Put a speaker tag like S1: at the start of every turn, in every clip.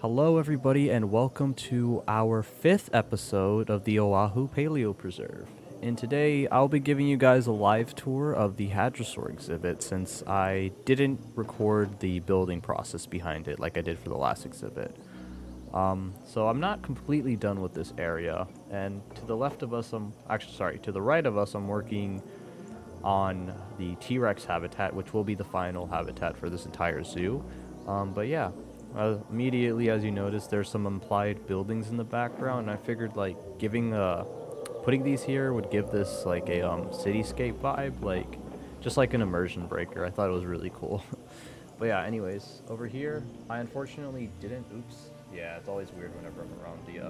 S1: Hello, everybody, and welcome to our fifth episode of the Oahu Paleo Preserve. And today, I'll be giving you guys a live tour of the Hadrosaur exhibit since I didn't record the building process behind it like I did for the last exhibit. So I'm not completely done with this area, and to the left of us, to the right of us, I'm working on the T-Rex habitat, which will be the final habitat for this entire zoo. But yeah, immediately as you notice, there's some implied buildings in the background, and I figured like putting these here would give this like a cityscape vibe, like just like an immersion breaker. I thought it was really cool. But yeah, anyways, over here, I unfortunately didn't. Oops. Yeah, it's always weird whenever I'm around the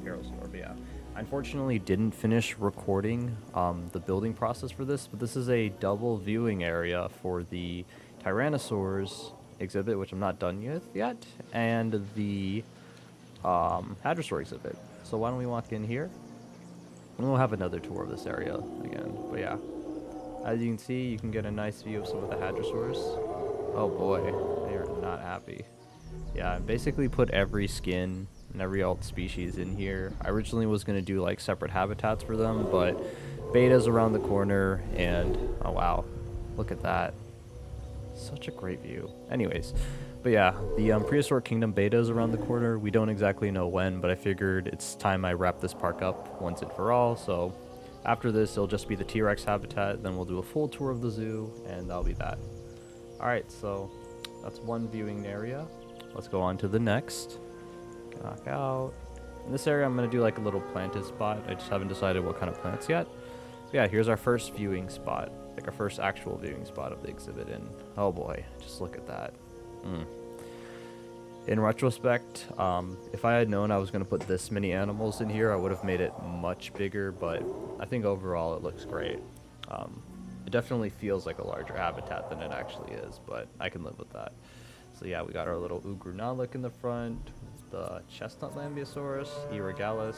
S1: Hadrosaur. But yeah, I unfortunately didn't finish recording the building process for this, but this is a double viewing area for the Tyrannosaurs exhibit, which I'm not done with yet, and the Hadrosaur exhibit. So why don't we walk in here? And we'll have another tour of this area again. But yeah, as you can see, you can get a nice view of some of the Hadrosaurs. Oh boy, they are not happy. Yeah, I basically put every skin and every alt species in here. I originally was going to do like separate habitats for them, but beta's around the corner, and oh wow, look at that. Such a great view. Anyways, but yeah, the Prehistoric Kingdom beta is around the corner. We don't exactly know when, but I figured it's time I wrap this park up once and for all. So after this, it'll just be the T-Rex habitat. Then we'll do a full tour of the zoo, and that'll be that. Alright, so that's one viewing area. Let's go on to the next. Knock out. In this area, I'm going to do like a little planted spot. I just haven't decided what kind of plants yet. So yeah, here's our first viewing spot. Like our first actual viewing spot of the exhibit, and oh boy, just look at that. In retrospect, if I had known I was going to put this many animals in here, I would have made it much bigger, but I think overall it looks great. It definitely feels like a larger habitat than it actually is, but I can live with that. So yeah, we got our little Ugrunalik in the front, the chestnut Lambeosaurus, Irregalis,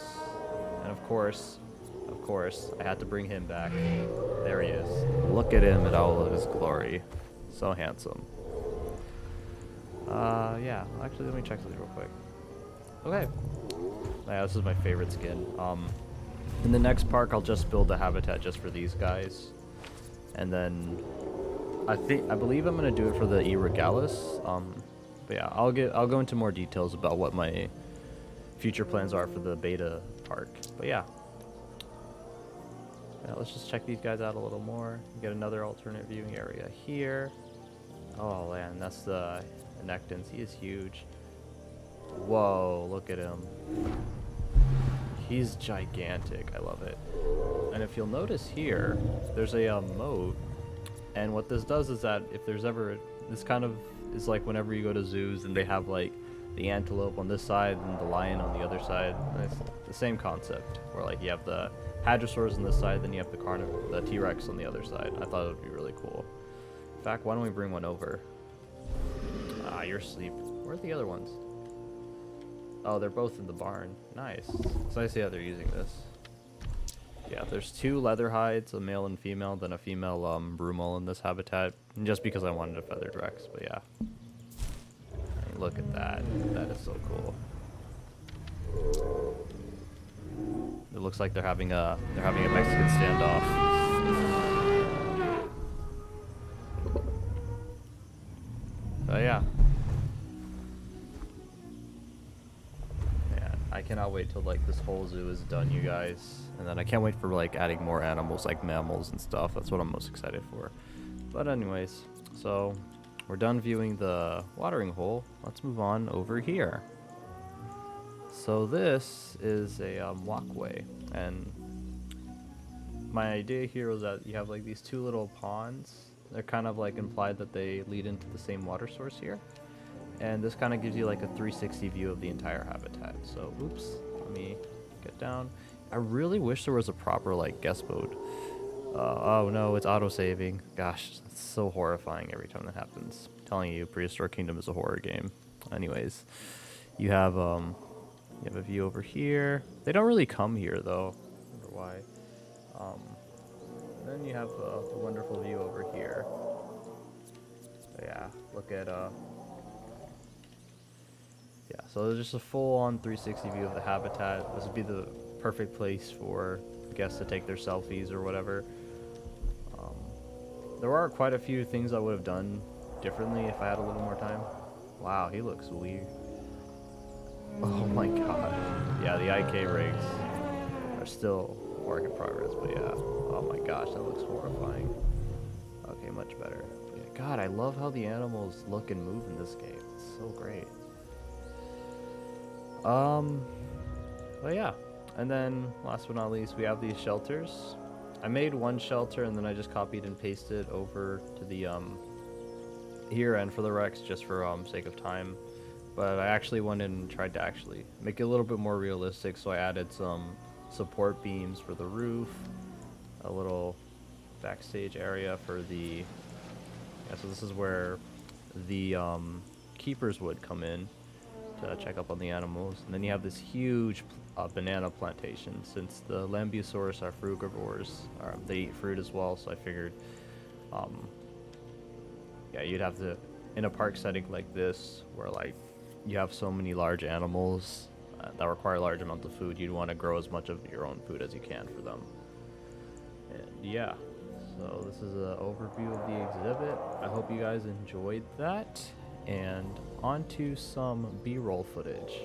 S1: and of course, I had to bring him back. There he is. Look at him in all of his glory. So handsome. Yeah. Actually, let me check this real quick. Okay. Yeah, this is my favorite skin. In the next park, I'll just build a habitat just for these guys. And then I believe I'm gonna do it for the Irregalis. But yeah, I'll go into more details about what my future plans are for the beta park. But yeah. Yeah, let's just check these guys out a little more. Get another alternate viewing area here. Oh man, that's the Anectons. He is huge. Whoa, look at him. He's gigantic. I love it. And if you'll notice here, there's a moat. And what this does is that if there's ever, this kind of is like whenever you go to zoos and they have like the antelope on this side and the lion on the other side. And it's the same concept where like you have the Hadrosaurs on this side, then you have the T-Rex on the other side. I thought it would be really cool. In fact, why don't we bring one over? Ah, you're asleep. Where are the other ones? Oh, they're both in the barn. Nice. So I see how they're using this. Yeah, there's two leather hides, a male and female, then a female Brumal in this habitat. Just because I wanted a feathered Rex, but yeah. I mean, look at that. That is so cool. It looks like they're having a Mexican standoff. So yeah. Man, I cannot wait till like this whole zoo is done, you guys. And then I can't wait for like adding more animals like mammals and stuff. That's what I'm most excited for. But anyways, so we're done viewing the watering hole. Let's move on over here. So this is a walkway, and my idea here was that you have like these two little ponds. They're kind of like implied that they lead into the same water source here, and this kind of gives you like a 360 view of the entire habitat. So oops, let me get down. I really wish there was a proper like guest mode. Oh no, it's auto-saving. Gosh, it's so horrifying every time that happens. I'm telling you, Prehistoric Kingdom is a horror game. Anyways, you have a view over here. They don't really come here though. I wonder why. Then you have a wonderful view over here. So yeah, look at Yeah, so just a full-on 360 view of the habitat. This would be the perfect place for guests to take their selfies or whatever. There are quite a few things I would have done differently if I had a little more time. Wow, he looks weird. Oh my god. Yeah, the IK rigs are still a work in progress, but yeah. Oh my gosh, that looks horrifying. Okay, much better. Yeah, God, I love how the animals look and move in this game. It's so great. But yeah. And then, last but not least, we have these shelters. I made one shelter and then I just copied and pasted over to the here and for the Rex just for sake of time. But I actually went in and tried to actually make it a little bit more realistic, so I added some support beams for the roof, a little backstage area for the so this is where the keepers would come in to check up on the animals. And then you have this huge banana plantation. Since the Lambeosaurus are frugivores, they eat fruit as well, so I figured yeah, you'd have to, in a park setting like this where like you have so many large animals that require large amounts of food, you'd want to grow as much of your own food as you can for them. And yeah, so this is an overview of the exhibit. I hope you guys enjoyed that, and on to some B-roll footage.